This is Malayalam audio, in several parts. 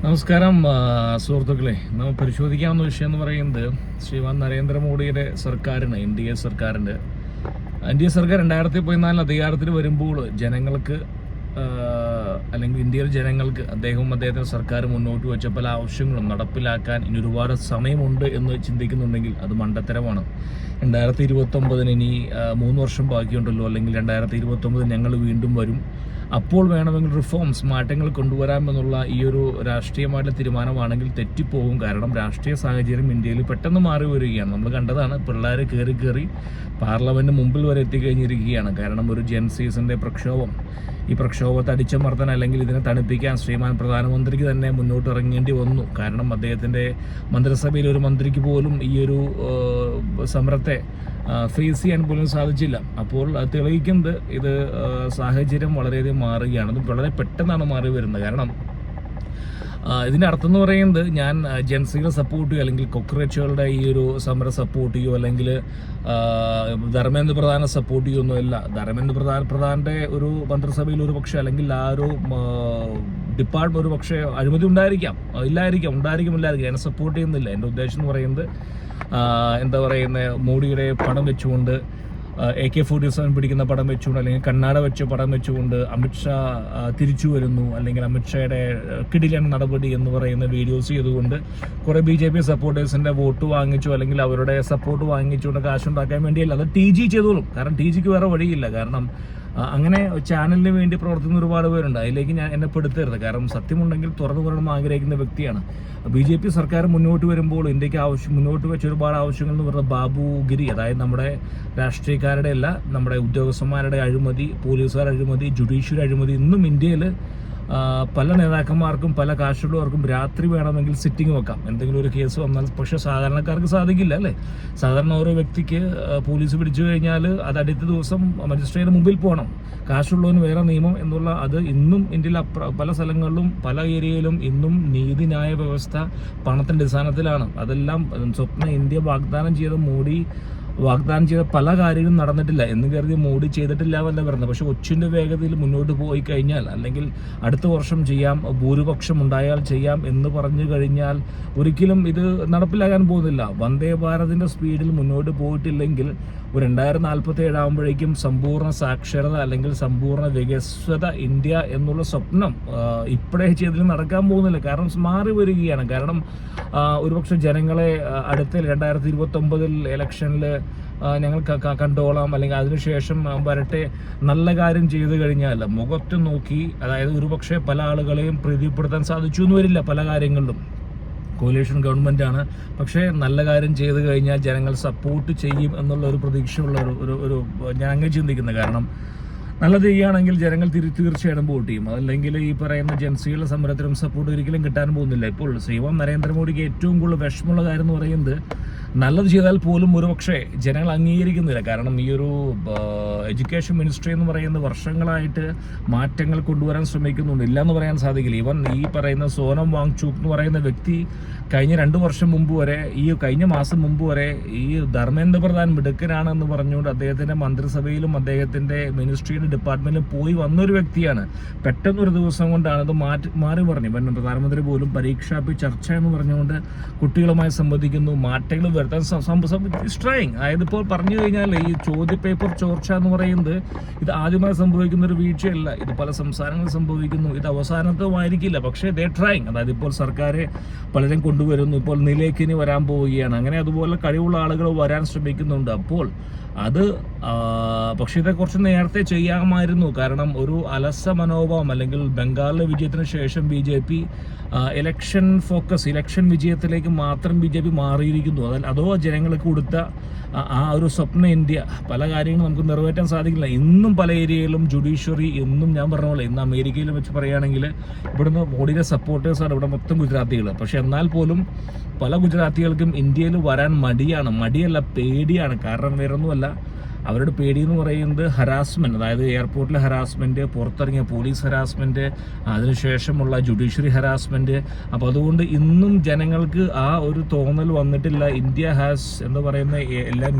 നമസ്കാരം സുഹൃത്തുക്കളെ, നമ്മൾ പരിശോധിക്കാവുന്ന വിഷയം എന്ന് പറയുന്നത് ശ്രീമാൻ നരേന്ദ്രമോദിയുടെ സർക്കാരിന് എൻ ഡി എ സർക്കാർ 2014 അധികാരത്തിൽ വരുമ്പോൾ ജനങ്ങൾക്ക് അല്ലെങ്കിൽ ഇന്ത്യയിലെ ജനങ്ങൾക്ക് അദ്ദേഹത്തിന്റെ സർക്കാർ മുന്നോട്ട് വെച്ച പല ആവശ്യങ്ങളും നടപ്പിലാക്കാൻ ഇനി ഒരുപാട് സമയമുണ്ട് എന്ന് ചിന്തിക്കുന്നുണ്ടെങ്കിൽ അത് മണ്ടത്തരമാണ്. 2029 ഇനി 3 വർഷം ബാക്കിയുണ്ടല്ലോ, അല്ലെങ്കിൽ 2029 ഞങ്ങൾ വീണ്ടും വരും, അപ്പോൾ വേണമെങ്കിൽ റിഫോംസ് മാറ്റങ്ങൾ കൊണ്ടുവരാമെന്നുള്ള ഈ ഒരു രാഷ്ട്രീയമായിട്ടുള്ള തീരുമാനമാണെങ്കിൽ തെറ്റിപ്പോകും. കാരണം രാഷ്ട്രീയ സാഹചര്യം ഇന്ത്യയിൽ പെട്ടെന്ന് മാറി വരികയാണ്. നമ്മൾ കണ്ടതാണ്, പിള്ളേർ കയറി പാർലമെന്റ് മുമ്പിൽ വരെ എത്തിക്കഴിഞ്ഞിരിക്കുകയാണ്. കാരണം ഒരു ജെൻസീസിന്റെ പ്രക്ഷോഭം, ഈ പ്രക്ഷോഭത്തെ അടിച്ചമർത്താൻ അല്ലെങ്കിൽ ഇതിനെ തണുപ്പിക്കാൻ ശ്രീമാൻ പ്രധാനമന്ത്രിക്ക് തന്നെ മുന്നോട്ട് ഇറങ്ങേണ്ടി വന്നു. കാരണം അദ്ദേഹത്തിൻ്റെ മന്ത്രിസഭയിൽ ഒരു മന്ത്രിക്ക് പോലും ഈ ഒരു സമരത്തെ ഫേസ് ചെയ്യാൻ പോലും സാധിച്ചില്ല. അപ്പോൾ അത് തെളിയിക്കുന്നത് ഇത് സാഹചര്യം വളരെയധികം മാറുകയാണ്. അത് വളരെ പെട്ടെന്നാണ് മാറി വരുന്നത്. കാരണം ഇതിൻ്റെ അർത്ഥം എന്ന് പറയുന്നത് ഞാൻ ജെൻസികളെ സപ്പോർട്ട് ചെയ്യും, അല്ലെങ്കിൽ കോക്രോച്ചുകളുടെ ഈ ഒരു സമരം സപ്പോർട്ട് ചെയ്യോ, അല്ലെങ്കിൽ ധർമ്മേന്ദ്ര പ്രധാനെ സപ്പോർട്ട് ചെയ്യുമൊന്നുമില്ല. ധർമ്മേന്ദ്ര പ്രധാൻ്റെ ഒരു മന്ത്രിസഭയിൽ ഒരു പക്ഷേ, അല്ലെങ്കിൽ ആ ഒരു ഡിപ്പാർട്ട്മെന്റ് ഒരു പക്ഷേ അഴിമതി ഉണ്ടായിരിക്കാം, അതിനെ സപ്പോർട്ട് ചെയ്യുന്നില്ല. എൻ്റെ ഉദ്ദേശം എന്ന് പറയുന്നത് എന്താ പറയുന്നത്, മോഡിയുടെ പടം വെച്ചുകൊണ്ട് AK-47 പിടിക്കുന്ന പടം വെച്ചുകൊണ്ട്, അല്ലെങ്കിൽ കണ്ണാട വെച്ച പടം വെച്ചുകൊണ്ട് അമിത്ഷാ തിരിച്ചു വരുന്നു, അല്ലെങ്കിൽ അമിത്ഷായുടെ കിടിലൻ നടപടി എന്ന് പറയുന്ന വീഡിയോസ് ചെയ്തുകൊണ്ട് കുറേ BJP സപ്പോർട്ടേഴ്സിൻ്റെ വോട്ട് വാങ്ങിച്ചു, അല്ലെങ്കിൽ അവരുടെ സപ്പോർട്ട് വാങ്ങിച്ചുകൊണ്ട് കാശുണ്ടാക്കാൻ വേണ്ടിയല്ല. അത് TG ചെയ്തോളും. കാരണം TGക്ക് വേറെ വഴിയില്ല. കാരണം അങ്ങനെ ചാനലിന് വേണ്ടി പ്രവർത്തിക്കുന്ന ഒരുപാട് പേരുണ്ട്. അതിലേക്ക് ഞാൻ എന്നെ പെടുത്തരുത്. കാരണം സത്യമുണ്ടെങ്കിൽ തുറന്നു പറയണം ആഗ്രഹിക്കുന്ന വ്യക്തിയാണ്. BJP സർക്കാർ മുന്നോട്ട് വരുമ്പോൾ ഇന്ത്യക്ക് മുന്നോട്ട് വെച്ച ഒരുപാട് ആവശ്യങ്ങൾ എന്ന് പറയുന്നത് ബാബുഗിരി, അതായത് നമ്മുടെ രാഷ്ട്രീയക്കാരുടെ അല്ല, നമ്മുടെ ഉദ്യോഗസ്ഥന്മാരുടെ അഴിമതി, പോലീസുകാരുടെ അഴിമതി, ജുഡീഷ്യറി അഴിമതി. ഇന്നും ഇന്ത്യയിൽ പല നേതാക്കന്മാർക്കും പല കാശുള്ളവർക്കും രാത്രി വേണമെങ്കിൽ സിറ്റിംഗ് വെക്കാം, എന്തെങ്കിലും ഒരു കേസ് വന്നാൽ. പക്ഷേ സാധാരണക്കാർക്ക് സാധിക്കില്ല, അല്ലേ? സാധാരണ ഓരോ വ്യക്തിക്ക് പോലീസ് പിടിച്ചു കഴിഞ്ഞാൽ അത് അടുത്ത ദിവസം മജിസ്ട്രേറ്റിന് മുമ്പിൽ പോകണം. കാശുള്ളവന് വേറെ നിയമം എന്നുള്ള അത് ഇന്നും ഇന്ത്യയിൽ പല സ്ഥലങ്ങളിലും പല ഏരിയയിലും ഇന്നും നീതിന്യായ വ്യവസ്ഥ പണത്തിൻ്റെ അടിസ്ഥാനത്തിലാണ്. അതെല്ലാം സ്വപ്ന ഇന്ത്യ വാഗ്ദാനം ചെയ്ത മോഡി വാഗ്ദാനം ചെയ്ത പല കാര്യങ്ങളും നടന്നിട്ടില്ല എന്ന് കരുതി മോഡി ചെയ്തിട്ടില്ല എന്നല്ല പറയുന്നത്. പക്ഷെ ഒച്ചിൻ്റെ വേഗതയിൽ മുന്നോട്ട് പോയി കഴിഞ്ഞാൽ, അല്ലെങ്കിൽ അടുത്ത വർഷം ചെയ്യാം, ഭൂരിപക്ഷം ഉണ്ടായാൽ ചെയ്യാം എന്ന് പറഞ്ഞു കഴിഞ്ഞാൽ ഒരിക്കലും ഇത് നടപ്പിലാകാൻ പോകുന്നില്ല. വന്ദേ ഭാരതിൻ്റെ സ്പീഡിൽ മുന്നോട്ട് പോയിട്ടില്ലെങ്കിൽ ഒരു 2047 ആകുമ്പോഴേക്കും സമ്പൂർണ്ണ സാക്ഷരത അല്ലെങ്കിൽ സമ്പൂർണ്ണ വികസിത ഇന്ത്യ എന്നുള്ള സ്വപ്നം ഇപ്പോഴേ ചെയ്തതിൽ നടക്കാൻ പോകുന്നില്ല. കാരണം മാറി വരികയാണ്. കാരണം ഒരുപക്ഷെ ജനങ്ങളെ അടുത്ത 2029 ഇലക്ഷനിൽ ഞങ്ങൾ കണ്ടോളാം, അല്ലെങ്കിൽ അതിനുശേഷം വരട്ടെ, നല്ല കാര്യം ചെയ്തു കഴിഞ്ഞാൽ മുഖത്ത് നോക്കി, അതായത് ഒരുപക്ഷെ പല ആളുകളെയും പ്രീതിപ്പെടുത്താൻ സാധിച്ചു എന്ന് വരില്ല പല കാര്യങ്ങളിലും. കോalition ഗവൺമെൻറ്റാണ്. പക്ഷേ നല്ല കാര്യം ചെയ്തു കഴിഞ്ഞാൽ ജനങ്ങൾ സപ്പോർട്ട് ചെയ്യും എന്നുള്ള ഒരു പ്രതീക്ഷയുള്ള ഒരു ഞാൻ അങ്ങനെ ചിന്തിക്കുന്നത്. കാരണം നല്ലത് ചെയ്യുകയാണെങ്കിൽ ജനങ്ങൾ തീർച്ചയായിട്ടും വോട്ട് ചെയ്യും. അതല്ലെങ്കിൽ ഈ പറയുന്ന ജൻസികളുടെ സമരത്തിനും സപ്പോർട്ട് ഒരിക്കലും കിട്ടാൻ പോകുന്നില്ല. ഇപ്പോൾ ശ്രീമാൻ നരേന്ദ്രമോദിക്ക് ഏറ്റവും കൂടുതൽ വിഷമമുള്ള കാര്യം എന്ന് പറയുന്നത്, നല്ലത് ചെയ്താൽ പോലും ഒരുപക്ഷെ ജനങ്ങൾ അംഗീകരിക്കുന്നില്ല. കാരണം ഈ ഒരു എഡ്യൂക്കേഷൻ മിനിസ്ട്രി എന്ന് പറയുന്നത് വർഷങ്ങളായിട്ട് മാറ്റങ്ങൾ കൊണ്ടുവരാൻ ശ്രമിക്കുന്നുണ്ട്, ഇല്ല എന്ന് പറയാൻ സാധിക്കില്ല. ഈവൻ ഈ പറയുന്ന സോനം വാങ്ചുക് എന്ന് പറയുന്ന വ്യക്തി കഴിഞ്ഞ 2 വർഷം മുമ്പ് വരെ, കഴിഞ്ഞ മാസം മുമ്പ് വരെ ഈ ധർമ്മേന്ദ്ര പ്രധാൻ മിടുക്കനാണെന്ന് പറഞ്ഞുകൊണ്ട് അദ്ദേഹത്തിൻ്റെ മന്ത്രിസഭയിലും അദ്ദേഹത്തിൻ്റെ മിനിസ്ട്രിയുടെ ഡിപ്പാർട്ട്മെന്റിലും പോയി വന്നൊരു വ്യക്തിയാണ്. പെട്ടെന്നൊരു ദിവസം കൊണ്ടാണ് അത് മാറി പറഞ്ഞു. പ്രധാനമന്ത്രി പോലും പരീക്ഷാ പേ ചർച്ച എന്ന് പറഞ്ഞുകൊണ്ട് കുട്ടികളുമായി സംവദിക്കുന്നു, മാറ്റങ്ങൾ വരുത്താൻ സ്ട്രൈങ്. അതായത് ഇപ്പോൾ പറഞ്ഞു കഴിഞ്ഞാൽ ഈ ചോദ്യപേപ്പർ ചോർച്ച എന്ന് പറയുന്നത് ഇത് ആദ്യമായി സംഭവിക്കുന്ന ഒരു വീഴ്ചയല്ല. ഇത് പല സംസ്ഥാനങ്ങളിൽ സംഭവിക്കുന്നു. ഇത് അവസാനത്തുമായിരിക്കില്ല, പക്ഷേ ദേ ട്രൈങ്. അതായത് ഇപ്പോൾ സർക്കാർ പലരും കൊണ്ടുവരുന്നു. ഇപ്പോൾ നിലയ്ക്കിനി വരാൻ പോവുകയാണ്. അങ്ങനെ അതുപോലെ കഴിവുള്ള ആളുകൾ വരാൻ ശ്രമിക്കുന്നുണ്ട്. അപ്പോൾ അത് പക്ഷേ ഇതേക്കുറിച്ച് നേരത്തെ ചെയ്യാമായിരുന്നു. കാരണം ഒരു അലസ മനോഭാവം, അല്ലെങ്കിൽ ബംഗാളിലെ വിജയത്തിന് ശേഷം BJP ഇലക്ഷൻ വിജയത്തിലേക്ക് മാത്രം BJP മാറിയിരിക്കുന്നു. അതോ ജനങ്ങൾക്ക് കൊടുത്ത ആ ഒരു സ്വപ്ന ഇന്ത്യ പല കാര്യങ്ങളും നമുക്ക് നിറവേറ്റാൻ സാധിക്കില്ല. ഇന്നും പല ഏരിയയിലും ജുഡീഷ്യറി, ഇന്നും ഞാൻ പറഞ്ഞ പോലെ ഇന്ന് അമേരിക്കയിൽ വെച്ച് പറയുകയാണെങ്കിൽ ഇവിടുന്ന് മോഡിയുടെ സപ്പോർട്ടേഴ്സാണ് ഇവിടെ മൊത്തം ഗുജറാത്തികൾ. പക്ഷെ എന്നാൽ പോലും പല ഗുജറാത്തികൾക്കും ഇന്ത്യയിൽ വരാൻ മടിയല്ല, പേടിയാണ്. കാരണം വേറൊന്നുമല്ല, അവരുടെ പേടി എന്ന് പറയുന്നത് ഹരാസ്മെൻറ്റ്, അതായത് എയർപോർട്ടിലെ ഹരാസ്മെൻറ്റ്, പുറത്തിറങ്ങിയ പോലീസ് ഹരാസ്മെൻറ്റ്, അതിനുശേഷമുള്ള ജുഡീഷ്യറി ഹരാസ്മെൻറ്റ്. അപ്പോൾ അതുകൊണ്ട് ഇന്നും ജനങ്ങൾക്ക് ആ ഒരു തോന്നൽ വന്നിട്ടില്ല. ഇന്ത്യ ഹാസ് എന്താ പറയുന്ന എല്ലാ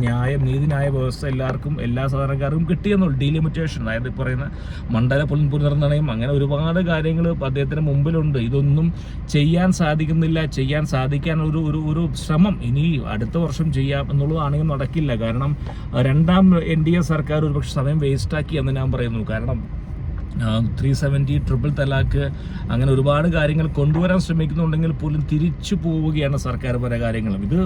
നീതിന്യായ വ്യവസ്ഥ എല്ലാവർക്കും, എല്ലാ സാധാരണക്കാർക്കും കിട്ടിയെന്നുള്ള ഡീലിമിറ്റേഷൻ, അതായത് പറയുന്ന മണ്ഡല പുനർനിർണയം, അങ്ങനെ ഒരുപാട് കാര്യങ്ങൾ അദ്ദേഹത്തിന് മുമ്പിലുണ്ട്. ഇതൊന്നും ചെയ്യാൻ സാധിക്കുന്നില്ല. ചെയ്യാൻ സാധിക്കാൻ ഒരു ശ്രമം ഇനി അടുത്ത വർഷം ചെയ്യാം എന്നുള്ളതാണെങ്കിൽ നടക്കില്ല. കാരണം രണ്ടാം NDA സർക്കാർ ഒരുപക്ഷെ സമയം വേസ്റ്റാക്കി എന്ന് ഞാൻ പറയുന്നു. കാരണം 370 ട്രിപ്പിൾ തലാക്ക് അങ്ങനെ ഒരുപാട് കാര്യങ്ങൾ കൊണ്ടുവരാൻ ശ്രമിക്കുന്നുണ്ടെങ്കിൽ പോലും തിരിച്ചു പോവുകയാണ് സർക്കാർ പല കാര്യങ്ങളും. ഇത്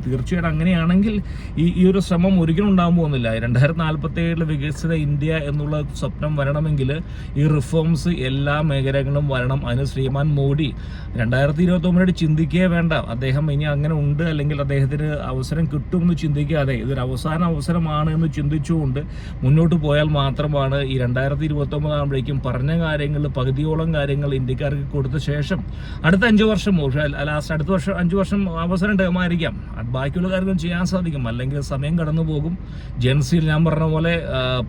തീർച്ചയായിട്ടും അങ്ങനെയാണെങ്കിൽ ഈ ഒരു ശ്രമം ഒരിക്കലും ഉണ്ടാകാൻ പോകുന്നില്ല. 2047 വികസിത ഇന്ത്യ എന്നുള്ള സ്വപ്നം വരണമെങ്കിൽ ഈ റിഫോംസ് എല്ലാ മേഖലകളും വരണം. അതിന് ശ്രീമാൻ മോഡി 2029 ചിന്തിക്കുകയേ വേണ്ട. അദ്ദേഹം ഇനി അങ്ങനെ ഉണ്ട് അല്ലെങ്കിൽ അദ്ദേഹത്തിന് അവസരം കിട്ടുമെന്ന് ചിന്തിക്കാതെ ഇതൊരു അവസാന അവസരമാണ് എന്ന് ചിന്തിച്ചുകൊണ്ട് മുന്നോട്ട് പോയാൽ മാത്രമാണ് ഈ 2029 ും പറഞ്ഞ കാര്യങ്ങൾ, പകുതിയോളം കാര്യങ്ങൾ ഇന്ത്യക്കാർക്ക് കൊടുത്ത ശേഷം അടുത്ത 5 വർഷം, ലാസ്റ്റ് അടുത്ത വർഷം 5 വർഷം അവസരം ടൈമായിരിക്കാം, ബാക്കിയുള്ള കാര്യങ്ങൾ ചെയ്യാൻ സാധിക്കും. അല്ലെങ്കിൽ സമയം കടന്നു പോകും. ജെൻസിയിൽ ഞാൻ പറഞ്ഞ പോലെ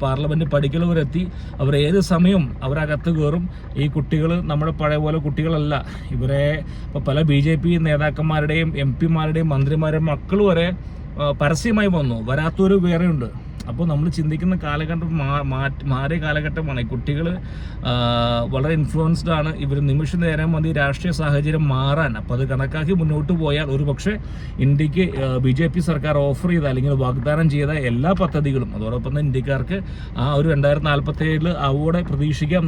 പാർലമെന്റ് പഠിക്കലവരെത്തി, അവർ ഏത് സമയവും അവരകത്ത് കയറും. ഈ കുട്ടികൾ നമ്മുടെ പഴയ പോലെ കുട്ടികളല്ല. ഇവരെ ഇപ്പോൾ പല BJP നേതാക്കന്മാരുടെയും MP-മാരുടെയും മന്ത്രിമാരുടെയും മക്കൾ വരെ പരസ്യമായി വന്നു, വരാത്തൊരു വേറെയുണ്ട്. അപ്പോൾ നമ്മൾ ചിന്തിക്കുന്ന കാലഘട്ടം മാറിയ കാലഘട്ടമാണ്. ഈ കുട്ടികൾ വളരെ ഇൻഫ്ലുവൻസ്ഡ് ആണ്. ഇവർ നിമിഷ നേരം മതി രാഷ്ട്രീയ സാഹചര്യം മാറാൻ. അപ്പോൾ അത് കണക്കാക്കി മുന്നോട്ട് പോയാൽ ഒരു പക്ഷേ ഇന്ത്യക്ക് BJP സർക്കാർ ഓഫർ ചെയ്ത അല്ലെങ്കിൽ വാഗ്ദാനം ചെയ്ത എല്ലാ പദ്ധതികളും അതോടൊപ്പം തന്നെ ഇന്ത്യക്കാർക്ക് ആ ഒരു 2047 അവിടെ പ്രതീക്ഷിക്കാം.